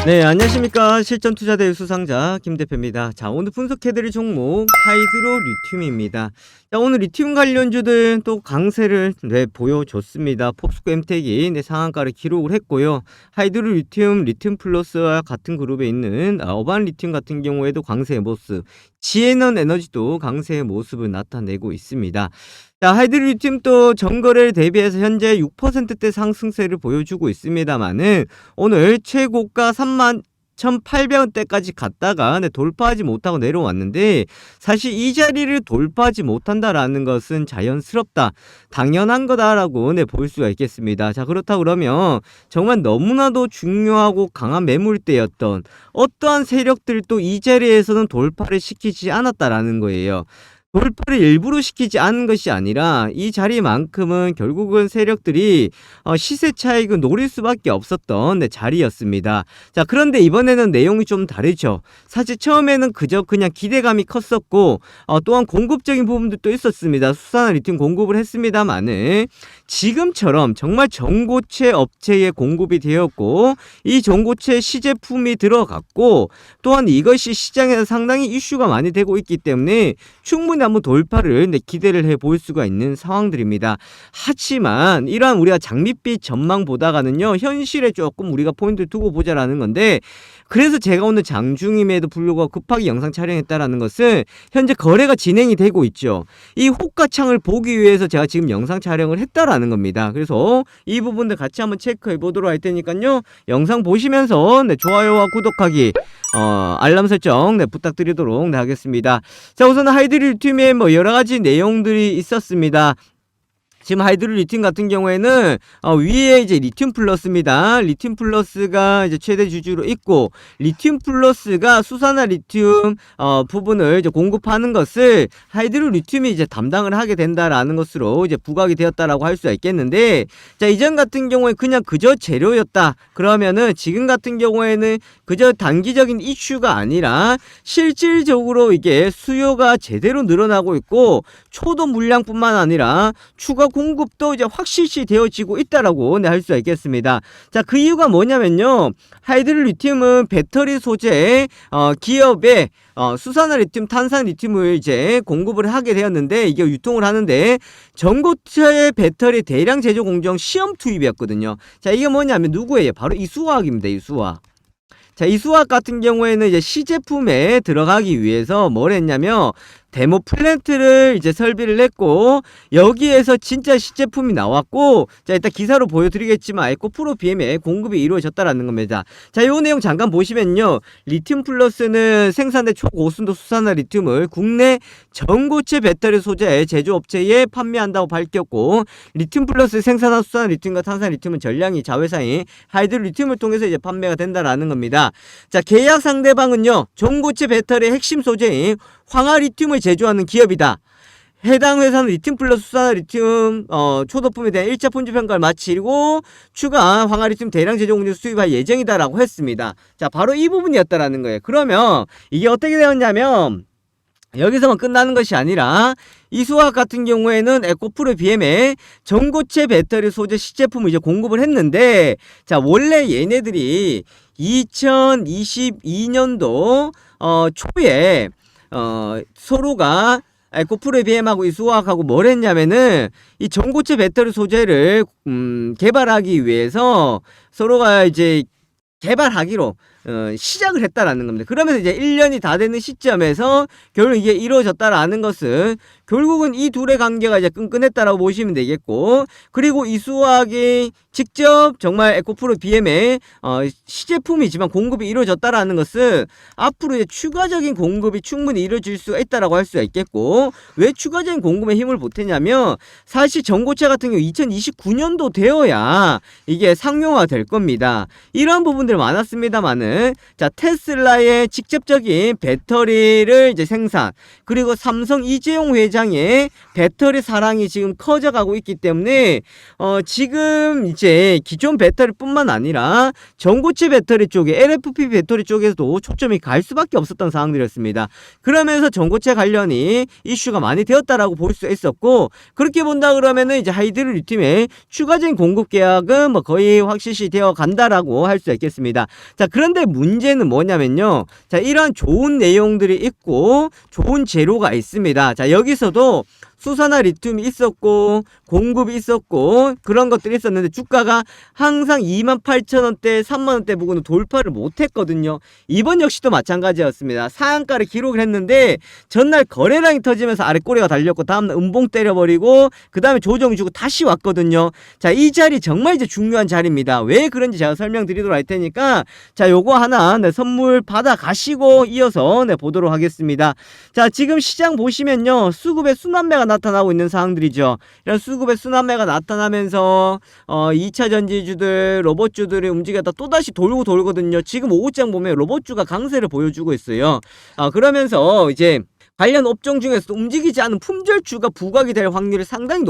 네, 안녕하십니까. 실전투자대회 수상자 김대표입니다. 자, 오늘 분석해드릴 종목 하이드로 리튬입니다. 자, 오늘 리튬 관련주들 또 강세를 보여줬습니다. 폼스코 엠텍이 상한가를 기록을 했고요. 하이드로 리튬, 리튬 플러스와 같은 그룹에 있는 어반 리튬 같은 경우에도 강세의 모습, 지에넌 에너지도 강세의 모습을 나타내고 있습니다. 자, 하이드로 리튬 또 전거래를 대비해서 현재 6%대 상승세를 보여주고 있습니다만은 오늘 최고가 31,800원대까지 갔다가 돌파하지 못하고 내려왔는데, 사실 이 자리를 돌파하지 못한다라는 것은 자연스럽다, 당연한 거다라고 볼 수가 있겠습니다. 자, 그렇다 그러면 정말 너무나도 중요하고 강한 매물대였던 어떠한 세력들도 이 자리에서는 돌파를 시키지 않았다라는 거예요. 돌파를 일부러 시키지 않은 것이 아니라 이 자리만큼은 결국은 세력들이 시세 차익을 노릴 수밖에 없었던 자리였습니다. 자, 그런데 이번에는 내용이 좀 다르죠. 사실 처음에는 그냥 기대감이 컸었고 또한 공급적인 부분도 있었습니다. 수산화 리튬 공급을 했습니다만은 지금처럼 정말 전고체 업체에 공급이 되었고 이 전고체 시제품이 들어갔고 또한 이것이 시장에서 상당히 이슈가 많이 되고 있기 때문에 충분히 한번 돌파를 기대를 해볼 수가 있는 상황들입니다. 하지만 이러한 우리가 장밋빛 전망 보다가는요, 현실에 조금 우리가 포인트를 두고 보자라는 건데, 그래서 제가 오늘 장중임에도 불구하고 급하게 영상 촬영했다라는 것은 현재 거래가 진행이 되고 있죠. 이 호가창을 보기 위해서 제가 지금 영상 촬영을 했다라는 겁니다. 그래서 이 부분들 같이 한번 체크해 보도록 할 테니까요, 영상 보시면서 좋아요와 구독하기, 알람 설정 부탁드리도록 하겠습니다. 자, 우선 하이드로 리튬에 여러가지 내용들이 있었습니다. 지금 하이드로 리튬 같은 경우에는 위에 이제 리튬 플러스입니다. 리튬 플러스가 이제 최대 주주로 있고, 리튬 플러스가 수산화 리튬 부분을 이제 공급하는 것을 하이드로 리튬이 이제 담당을 하게 된다라는 것으로 이제 부각이 되었다라고 할 수가 있겠는데, 자, 이전 같은 경우에 그냥 그저 재료였다 그러면은 지금 같은 경우에는 그저 단기적인 이슈가 아니라 실질적으로 이게 수요가 제대로 늘어나고 있고 초도 물량뿐만 아니라 추가 공급도 이제 확실시 되어지고 있다라고 할 수가 있겠습니다. 자, 그 이유가 뭐냐면요, 하이드로 리튬은 배터리 소재 기업에 수산화 리튬, 탄산 리튬을 이제 공급을 하게 되었는데, 이게 유통을 하는데 전고체 배터리 대량 제조 공정 시험 투입이었거든요. 자, 이게 뭐냐면 누구예요? 바로 이수화학입니다. 이수화학. 자, 이수화학 같은 경우에는 이제 시제품에 들어가기 위해서 뭘 했냐면 데모 플랜트를 이제 설비를 했고, 여기에서 진짜 시제품이 나왔고, 자, 일단 기사로 보여드리겠지만 에코프로 BM에 공급이 이루어졌다라는 겁니다. 자, 이 내용 잠깐 보시면요, 리튬 플러스는 생산된 초고순도 수산화 리튬을 국내 전고체 배터리 소재 제조업체에 판매한다고 밝혔고, 리튬 플러스 생산한 수산화 리튬과 탄산 리튬은 전량이 자회사인 하이드로 리튬을 통해서 이제 판매가 된다라는 겁니다. 자, 계약 상대방은요, 전고체 배터리 핵심 소재인 황화 리튬을 제조하는 기업이다. 해당 회사는 리튬 플러스 수산화 리튬 초도품에 대한 1차 품질 평가를 마치고 추가 황화 리튬 대량 제조 공정 수입할 예정이다라고 했습니다. 자, 바로 이 부분이었다라는 거예요. 그러면 이게 어떻게 되었냐면 여기서만 끝나는 것이 아니라 이수화학 같은 경우에는 에코프로 BM에 전고체 배터리 소재 시제품을 이제 공급을 했는데, 자, 원래 얘네들이 2022년도 초에 서로가 에코프로 BM하고 이수화학하고 뭘 했냐면은 이 전고체 배터리 소재를 개발하기 위해서 서로가 이제 개발하기로 시작을 했다라는 겁니다. 그러면서 이제 1년이 다 되는 시점에서 결국 이게 이루어졌다라는 것은 결국은 이 둘의 관계가 이제 끈끈했다라고 보시면 되겠고, 그리고 이수화학이 직접 정말 에코프로 BM의 시제품이지만 공급이 이루어졌다라는 것은 앞으로 이제 추가적인 공급이 충분히 이루어질 수가 있다라고 할 수가 있겠고, 왜 추가적인 공급에 힘을 보태냐면 사실 전고체 같은 경우 2029년도 되어야 이게 상용화 될 겁니다. 이러한 부분들 많았습니다만은, 자, 테슬라의 직접적인 배터리를 이제 생산, 그리고 삼성 이재용 회장의 배터리 사랑이 지금 커져가고 있기 때문에 지금 이제 기존 배터리뿐만 아니라 전고체 배터리 쪽에 LFP 배터리 쪽에서도 초점이 갈 수밖에 없었던 상황들이었습니다. 그러면서 전고체 관련이 이슈가 많이 되었다라고 볼 수 있었고, 그렇게 본다 그러면은 이제 하이드로 리튬의 추가적인 공급 계약은 거의 확실시 되어 간다라고 할 수 있겠습니다. 자, 그런데 문제는 뭐냐면요. 자, 이러한 좋은 내용들이 있고 좋은 재료가 있습니다. 자, 여기서도 수산화 리튬이 있었고 공급이 있었고 그런 것들이 있었는데 주가가 항상 28,000원대 3만원대 부근을 돌파를 못했거든요. 이번 역시도 마찬가지였습니다. 상한가를 기록을 했는데 전날 거래량이 터지면서 아래 꼬리가 달렸고 다음날 음봉 때려버리고 그 다음에 조정 주고 다시 왔거든요. 자, 이 자리 정말 이제 중요한 자리입니다. 왜 그런지 제가 설명드리도록 할 테니까 자, 요거 하나 선물 받아 가시고 이어서 보도록 하겠습니다. 자, 지금 시장 보시면요, 수급의 순환매가 나타나고 있는 상황들이죠. 이런 수급의 순환매가 나타나면서 2차 전지주들, 로봇주들이 움직였다 또다시 돌거든요. 지금 오후장 보면 로봇주가 강세를 보여주고 있어요. 그러면서 이제 관련 업종 중에서도 움직이지 않은 품절주가 부각이 될 확률이 상당히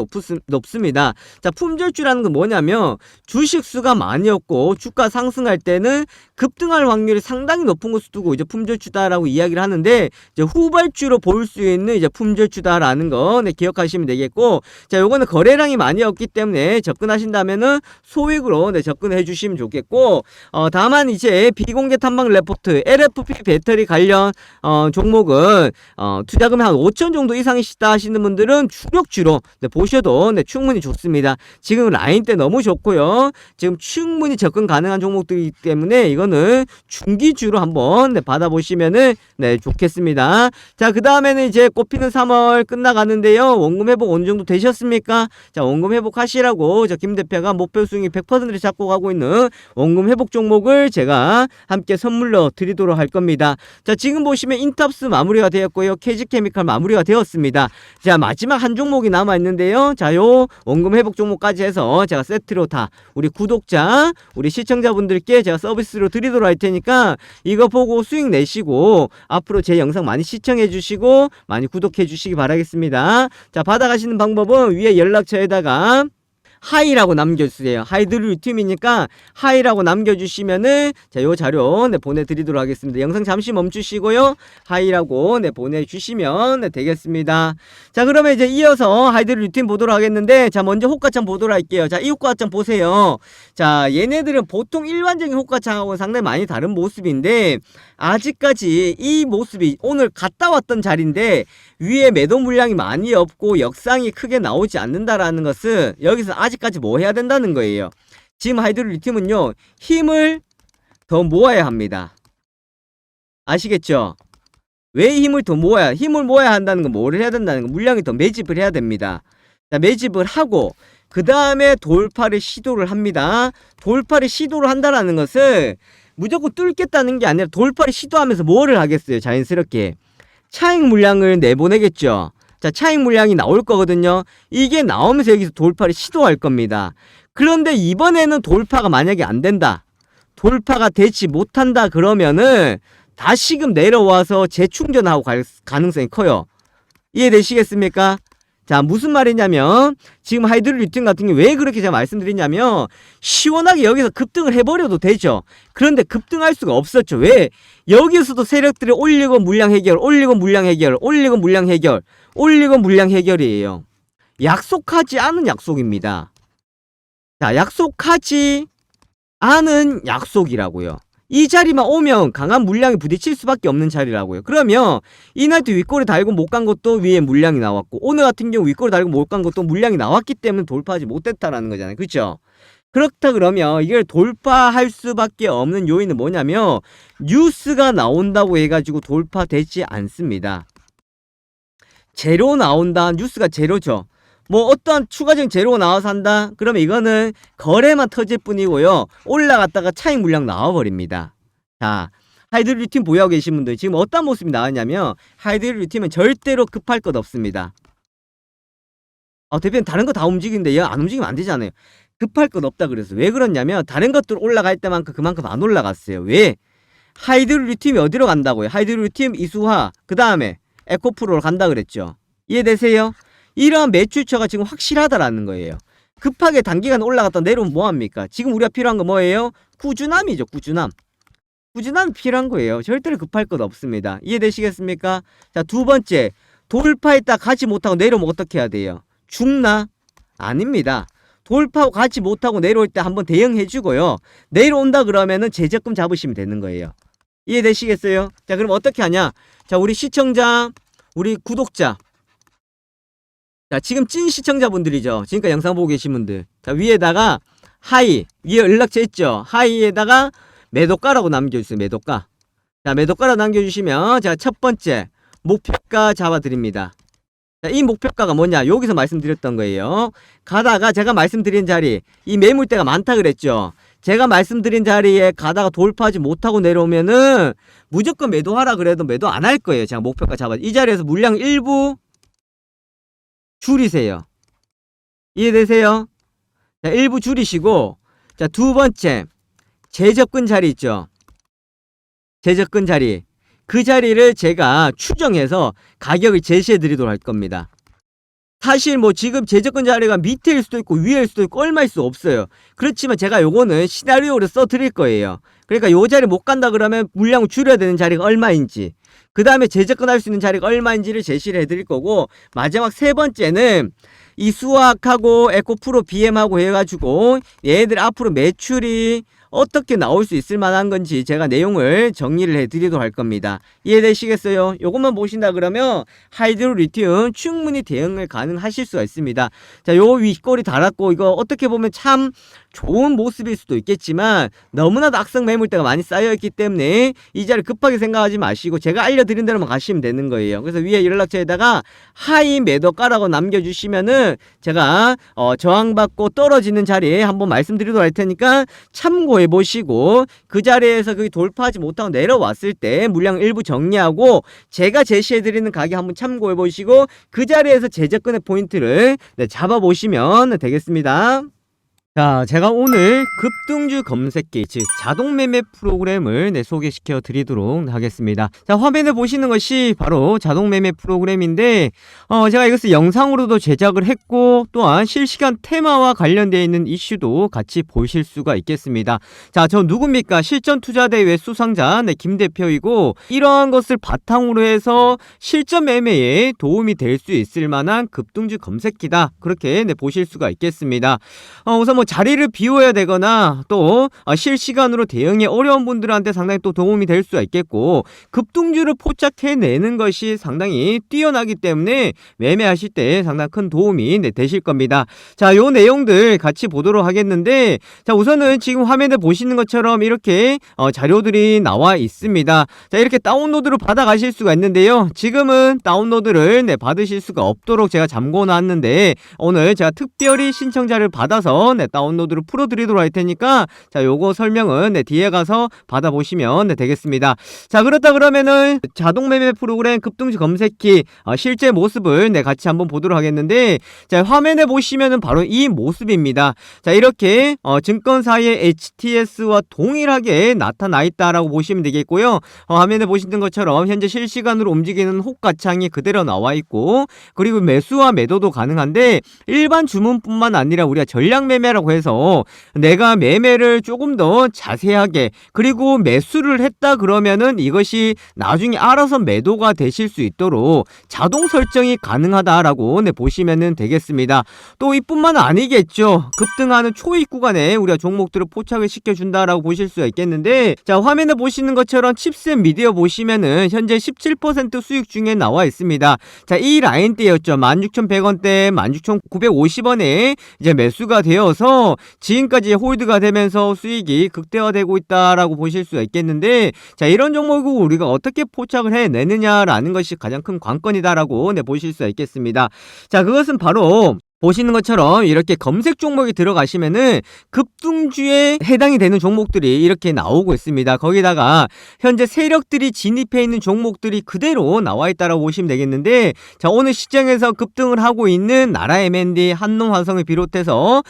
높습니다. 자, 품절주라는 건 뭐냐면 주식 수가 많이었고 주가 상승할 때는 급등할 확률이 상당히 높은 것을 두고 이제 품절주다라고 이야기를 하는데, 이제 후발주로 볼 수 있는 이제 품절주다라는 거 기억하시면 되겠고, 자, 요거는 거래량이 많이 없기 때문에 접근하신다면은 소액으로 접근해 주시면 좋겠고, 다만 이제 비공개 탐방 레포트 LFP 배터리 관련 종목은 투자금이 한 5천 정도 이상이시다 하시는 분들은 추격주로 보셔도 충분히 좋습니다. 지금 라인 때 너무 좋고요. 지금 충분히 접근 가능한 종목들이기 때문에 이거는 중기주로 한번 받아보시면은 좋겠습니다. 자, 그 다음에는 이제 꽃피는 3월 끝나가는데요. 원금 회복 어느 정도 되셨습니까? 자, 원금 회복하시라고 김 대표가 목표 수익이 100%를 잡고 가고 있는 원금 회복 종목을 제가 함께 선물로 드리도록 할 겁니다. 자, 지금 보시면 인탑스 마무리가 되었고요. KG케미칼 마무리가 되었습니다. 자, 마지막 한 종목이 남아있는데요. 자, 요 원금 회복 종목까지 해서 제가 세트로 다 우리 구독자, 우리 시청자분들께 제가 서비스로 드리도록 할 테니까 이거 보고 수익 내시고 앞으로 제 영상 많이 시청해 주시고 많이 구독해 주시기 바라겠습니다. 자, 받아가시는 방법은 위에 연락처에다가 하이라고 남겨주세요. 하이드로 리튬이니까 하이라고 남겨주시면은 자, 요 자료 보내드리도록 하겠습니다. 영상 잠시 멈추시고요, 하이라고 보내주시면 되겠습니다. 자, 그러면 이제 이어서 하이드로 리튬 보도록 하겠는데, 자, 먼저 호가창 보도록 할게요. 자, 이 호가창 보세요. 자, 얘네들은 보통 일반적인 호가창하고는 상당히 많이 다른 모습인데, 아직까지 이 모습이 오늘 갔다 왔던 자리인데 위에 매도 물량이 많이 없고 역상이 크게 나오지 않는다라는 것은 여기서 아직까지 뭐 해야 된다는 거예요. 지금 하이드로 리튬은요, 힘을 더 모아야 합니다. 아시겠죠? 왜 힘을 모아야 한다는 건 뭐를 해야 된다는 건 물량이 더 매집을 해야 됩니다. 자, 매집을 하고 그 다음에 돌파를 시도를 합니다. 돌파를 시도를 한다라는 것은 무조건 뚫겠다는 게 아니라 돌파를 시도하면서 뭐를 하겠어요? 자연스럽게 차익 물량을 내보내겠죠. 자, 차익 물량이 나올 거거든요. 이게 나오면서 여기서 돌파를 시도할 겁니다. 그런데 이번에는 돌파가 만약에 안 된다, 돌파가 되지 못한다 그러면은 다시금 내려와서 재충전하고 갈 가능성이 커요. 이해되시겠습니까? 자, 무슨 말이냐면 지금 하이드로 리튬 같은 게 왜 그렇게 제가 말씀드리냐면 시원하게 여기서 급등을 해버려도 되죠. 그런데 급등할 수가 없었죠. 왜? 여기서도 세력들이 올리고 물량 해결, 올리고 물량 해결, 올리고 물량 해결, 올리고 물량 해결이에요. 약속하지 않은 약속입니다. 자, 약속하지 않은 약속이라고요. 이 자리만 오면 강한 물량이 부딪힐 수밖에 없는 자리라고요. 그러면 이날도 윗꼬리 달고 못 간 것도 위에 물량이 나왔고, 오늘 같은 경우 윗꼬리 달고 못 간 것도 물량이 나왔기 때문에 돌파하지 못했다라는 거잖아요. 그렇죠? 그렇다 그러면 이걸 돌파할 수밖에 없는 요인은 뭐냐면 뉴스가 나온다고 해가지고 돌파되지 않습니다. 재료 나온다, 뉴스가 재료죠. 뭐 어떠한 추가적인 재료가 나와서 한다? 그러면 이거는 거래만 터질 뿐이고요, 올라갔다가 차익 물량 나와버립니다. 자, 하이드로 리튬 보유하고 계신 분들 지금 어떤 모습이 나왔냐면 하이드로 리튬은 절대로 급할 것 없습니다. 대표님 다른 거 다 움직이는데 얘 안 움직이면 안 되잖아요. 급할 것 없다 그래서. 왜 그러냐면 다른 것들 올라갈 때만큼 그만큼 안 올라갔어요. 왜? 하이드로 리튬이 어디로 간다고요? 하이드로 리튬, 이수화, 그 다음에 에코프로로 간다 그랬죠. 이해되세요? 이러한 매출처가 지금 확실하다라는 거예요. 급하게 단기간 올라갔다 내려오면 뭐합니까? 지금 우리가 필요한 거 뭐예요? 꾸준함이죠. 꾸준함. 꾸준함이 필요한 거예요. 절대로 급할 것 없습니다. 이해되시겠습니까? 자, 두 번째, 돌파했다 가지 못하고 내려오면 어떻게 해야 돼요? 죽나? 아닙니다. 돌파하고 같이 못하고 내려올 때 한번 대응해주고요. 내려온다 그러면은 제적금 잡으시면 되는 거예요. 이해되시겠어요? 자, 그럼 어떻게 하냐? 자, 우리 시청자, 우리 구독자. 자, 지금 찐 시청자분들이죠. 지금까지 영상 보고 계신 분들. 자, 위에다가 하이, 위에 연락처 있죠? 하이에다가 매도가라고 남겨주세요. 매도가. 자, 매도가라고 남겨주시면 제가 첫 번째 목표가 잡아드립니다. 자, 이 목표가가 뭐냐? 여기서 말씀드렸던 거예요. 가다가 제가 말씀드린 자리, 이 매물대가 많다 그랬죠? 제가 말씀드린 자리에 가다가 돌파하지 못하고 내려오면은 무조건 매도하라 그래도 매도 안 할 거예요. 제가 목표가 잡아. 이 자리에서 물량 일부 줄이세요. 이해되세요? 자, 일부 줄이시고, 자, 두 번째, 재접근 자리 있죠? 재접근 자리. 그 자리를 제가 추정해서 가격을 제시해 드리도록 할 겁니다. 사실 뭐 지금 재접근 자리가 밑에일 수도 있고 위에일 수도 있고 얼마일 수 없어요. 그렇지만 제가 요거는 시나리오로 써 드릴 거예요. 그러니까 요 자리 못 간다 그러면 물량을 줄여야 되는 자리가 얼마인지, 그 다음에 재접근 할 수 있는 자리가 얼마인지를 제시를 해 드릴 거고, 마지막 세 번째는 이 수학하고 에코프로 BM하고 해가지고 얘들 앞으로 매출이 어떻게 나올 수 있을 만한 건지 제가 내용을 정리를 해드리도록 할 겁니다. 이해되시겠어요? 요것만 보신다 그러면 하이드로 리튬 충분히 대응을 가능하실 수가 있습니다. 자, 요 윗꼬리 달았고 이거 어떻게 보면 참 좋은 모습일 수도 있겠지만 너무나도 악성 매물대가 많이 쌓여있기 때문에 이 자리 급하게 생각하지 마시고 제가 알려드린 대로만 가시면 되는 거예요. 그래서 위에 연락처에다가 하이 매도가라고 남겨주시면은 제가 저항받고 떨어지는 자리에 한번 말씀드리도록 할 테니까 참고해 보시고, 그 자리에서 그게 돌파하지 못하고 내려왔을 때 물량 일부 정리하고 제가 제시해드리는 가격 한번 참고해 보시고 그 자리에서 재접근의 포인트를 잡아보시면 되겠습니다. 자, 제가 오늘 급등주 검색기, 즉 자동매매 프로그램을 소개시켜 드리도록 하겠습니다. 자, 화면에 보시는 것이 바로 자동매매 프로그램인데 제가 이것을 영상으로도 제작을 했고 또한 실시간 테마와 관련되어 있는 이슈도 같이 보실 수가 있겠습니다. 자, 저 누굽니까? 실전투자대회 수상자 김 대표이고, 이러한 것을 바탕으로 해서 실전 매매에 도움이 될 수 있을 만한 급등주 검색기다, 그렇게 보실 수가 있겠습니다. 우선 뭐 자리를 비워야 되거나 또 실시간으로 대응이 어려운 분들한테 상당히 또 도움이 될 수가 있겠고, 급등주를 포착해내는 것이 상당히 뛰어나기 때문에 매매하실 때 상당히 큰 도움이 되실 겁니다. 자, 요 내용들 같이 보도록 하겠는데, 자, 우선은 지금 화면에 보시는 것처럼 이렇게 자료들이 나와 있습니다. 자, 이렇게 다운로드를 받아 가실 수가 있는데요, 지금은 다운로드를 받으실 수가 없도록 제가 잠궈 놨는데 오늘 제가 특별히 신청자를 받아서 다운로드를 풀어드리도록 할 테니까 자, 요거 설명은 뒤에 가서 받아보시면 되겠습니다. 자, 그렇다 그러면은 자동매매 프로그램 급등주 검색기 실제 모습을 같이 한번 보도록 하겠는데, 자, 화면에 보시면은 바로 이 모습입니다. 자, 이렇게 증권사의 HTS와 동일하게 나타나 있다라고 보시면 되겠고요. 화면에 보시는 것처럼 현재 실시간으로 움직이는 호가창이 그대로 나와 있고, 그리고 매수와 매도도 가능한데 일반 주문뿐만 아니라 우리가 전량 매매라고 해서 내가 매매를 조금 더 자세하게, 그리고 매수를 했다 그러면은 이것이 나중에 알아서 매도가 되실 수 있도록 자동 설정이 가능하다라고 보시면 되겠습니다. 또 이뿐만 아니겠죠. 급등하는 초입 구간에 우리가 종목들을 포착을 시켜준다라고 보실 수가 있겠는데, 자, 화면에 보시는 것처럼 칩셋 미디어 보시면은 현재 17% 수익 중에 나와 있습니다. 자, 이 라인대였죠. 16,100원대 16,950원에 이제 매수가 되어서 지금까지 홀드가 되면서 수익이 극대화되고 있다라고 보실 수가 있겠는데, 자, 이런 종목을 우리가 어떻게 포착을 해내느냐라는 것이 가장 큰 관건이다라고 보실 수가 있겠습니다. 자, 그것은 바로 보시는 것처럼 이렇게 검색 종목이 들어가시면은 급등주에 해당이 되는 종목들이 이렇게 나오고 있습니다. 거기다가 현재 세력들이 진입해 있는 종목들이 그대로 나와 있다라고 보시면 되겠는데, 자, 오늘 시장에서 급등을 하고 있는 나라 M&D, 한농화성을 비롯해서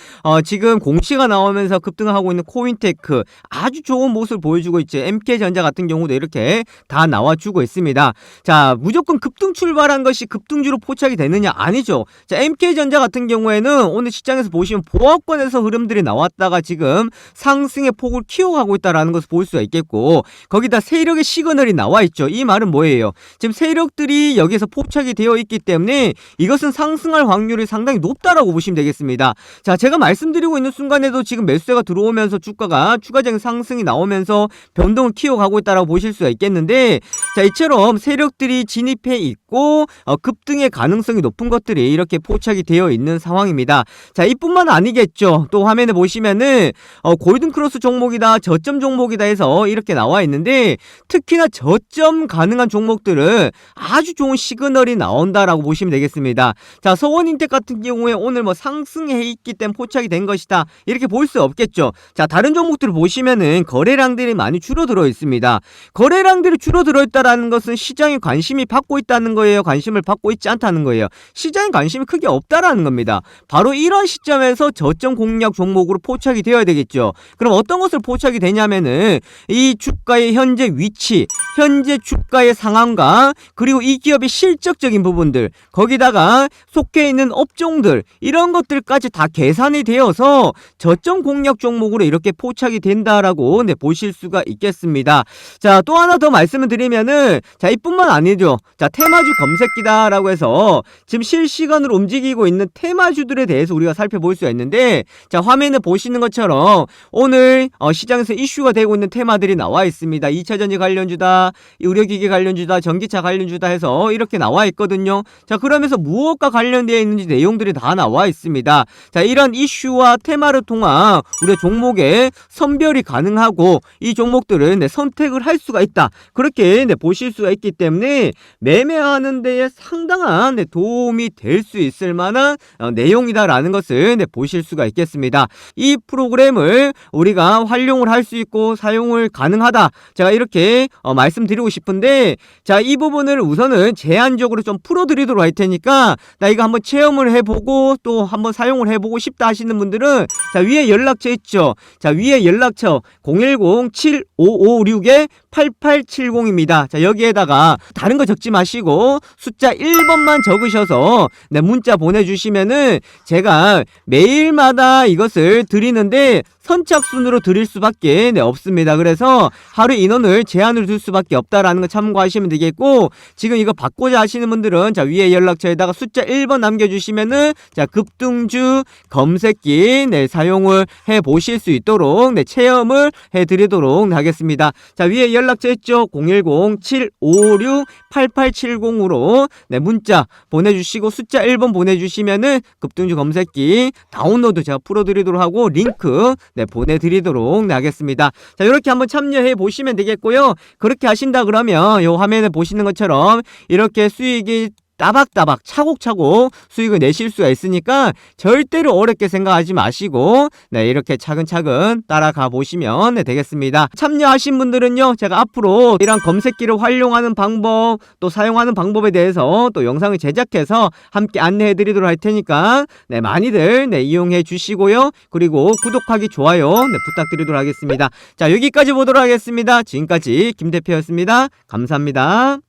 지금 공시가 나오면서 급등하고 있는 코인테크 아주 좋은 모습을 보여주고 있죠. MK전자 같은 경우도 이렇게 다 나와주고 있습니다. 자, 무조건 급등 출발한 것이 급등주로 포착이 되느냐? 아니죠. 자, MK전자 같은 같은 경우에는 오늘 시장에서 보시면 보합권에서 흐름들이 나왔다가 지금 상승의 폭을 키워가고 있다라는 것을 볼 수가 있겠고, 거기다 세력의 시그널이 나와 있죠. 이 말은 뭐예요? 지금 세력들이 여기서 포착이 되어 있기 때문에 이것은 상승할 확률이 상당히 높다라고 보시면 되겠습니다. 자, 제가 말씀드리고 있는 순간에도 지금 매수세가 들어오면서 주가가 추가적인 상승이 나오면서 변동을 키워가고 있다라고 보실 수가 있겠는데, 자, 이처럼 세력들이 진입해 있고 급등의 가능성이 높은 것들이 이렇게 포착이 되어 있는 상황입니다. 자, 이뿐만 아니겠죠. 또 화면에 보시면은 골든크로스 종목이다, 저점 종목이다 해서 이렇게 나와 있는데, 특히나 저점 가능한 종목들은 아주 좋은 시그널이 나온다라고 보시면 되겠습니다. 자, 서원인텍 같은 경우에 오늘 뭐 상승해 있기 때문에 포착이 된 것이다, 이렇게 볼 수 없겠죠. 자, 다른 종목들을 보시면은 거래량들이 많이 줄어들어 있습니다. 거래량들이 줄어들어 있다라는 것은 시장에 관심이 받고 있다는 거예요? 관심을 받고 있지 않다는 거예요? 시장에 관심이 크게 없다라는 겁니다. 바로 이런 시점에서 저점 공략 종목으로 포착이 되어야 되겠죠. 그럼 어떤 것을 포착이 되냐면은 이 주가의 현재 위치, 현재 주가의 상황과 그리고 이 기업의 실적적인 부분들, 거기다가 속해 있는 업종들, 이런 것들까지 다 계산이 되어서 저점 공략 종목으로 이렇게 포착이 된다라고 보실 수가 있겠습니다. 자, 또 하나 더 말씀을 드리면은, 자, 이뿐만 아니죠. 자, 테마주 검색기다라고 해서 지금 실시간으로 움직이고 있는 테마주들에 대해서 우리가 살펴볼 수가 있는데, 자, 화면에 보시는 것처럼 오늘 시장에서 이슈가 되고 있는 테마들이 나와 있습니다. 2차전지 관련주다, 의료기기 관련주다, 전기차 관련주다 해서 이렇게 나와 있거든요. 자, 그러면서 무엇과 관련되어 있는지 내용들이 다 나와 있습니다. 자, 이런 이슈와 테마를 통한 우리의 종목의 선별이 가능하고 이 종목들은 선택을 할 수가 있다, 그렇게 보실 수가 있기 때문에 매매하는 데에 상당한 도움이 될 수 있을 만한 내용이다라는 것을 보실 수가 있겠습니다. 이 프로그램을 우리가 활용을 할 수 있고 사용을 가능하다, 제가 이렇게 말씀드리고 싶은데, 자, 이 부분을 우선은 제한적으로 좀 풀어드리도록 할 테니까, 나 이거 한번 체험을 해보고 또 한번 사용을 해보고 싶다 하시는 분들은, 자, 위에 연락처 있죠. 자, 위에 연락처 010-7556-8870입니다. 자, 여기에다가 다른 거 적지 마시고 숫자 1번만 적으셔서 문자 보내주시면은 제가 매일마다 이것을 드리는데 선착순으로 드릴 수밖에 없습니다. 그래서 하루 인원을 제한을 둘 수밖에 없다라는 거 참고하시면 되겠고, 지금 이거 받고자 하시는 분들은 자, 위에 연락처에다가 숫자 1번 남겨주시면은 자, 급등주 검색기 사용을 해 보실 수 있도록 체험을 해 드리도록 하겠습니다. 자, 위에 연락처 있죠. 010-756-8870으로 문자 보내주시고 숫자 1번 보내주시면은 급등주 검색기 다운로드 제가 풀어드리도록 하고 링크 보내드리도록 하겠습니다. 자, 이렇게 한번 참여해 보시면 되겠고요. 그렇게 하신다 그러면 요 화면에 보시는 것처럼 이렇게 수익이 따박따박 차곡차곡 수익을 내실 수가 있으니까 절대로 어렵게 생각하지 마시고 이렇게 차근차근 따라가 보시면 되겠습니다. 참여하신 분들은요, 제가 앞으로 이런 검색기를 활용하는 방법, 또 사용하는 방법에 대해서 또 영상을 제작해서 함께 안내해 드리도록 할 테니까 많이들 이용해 주시고요. 그리고 구독하기, 좋아요 부탁드리도록 하겠습니다. 자, 여기까지 보도록 하겠습니다. 지금까지 김 대표였습니다. 감사합니다.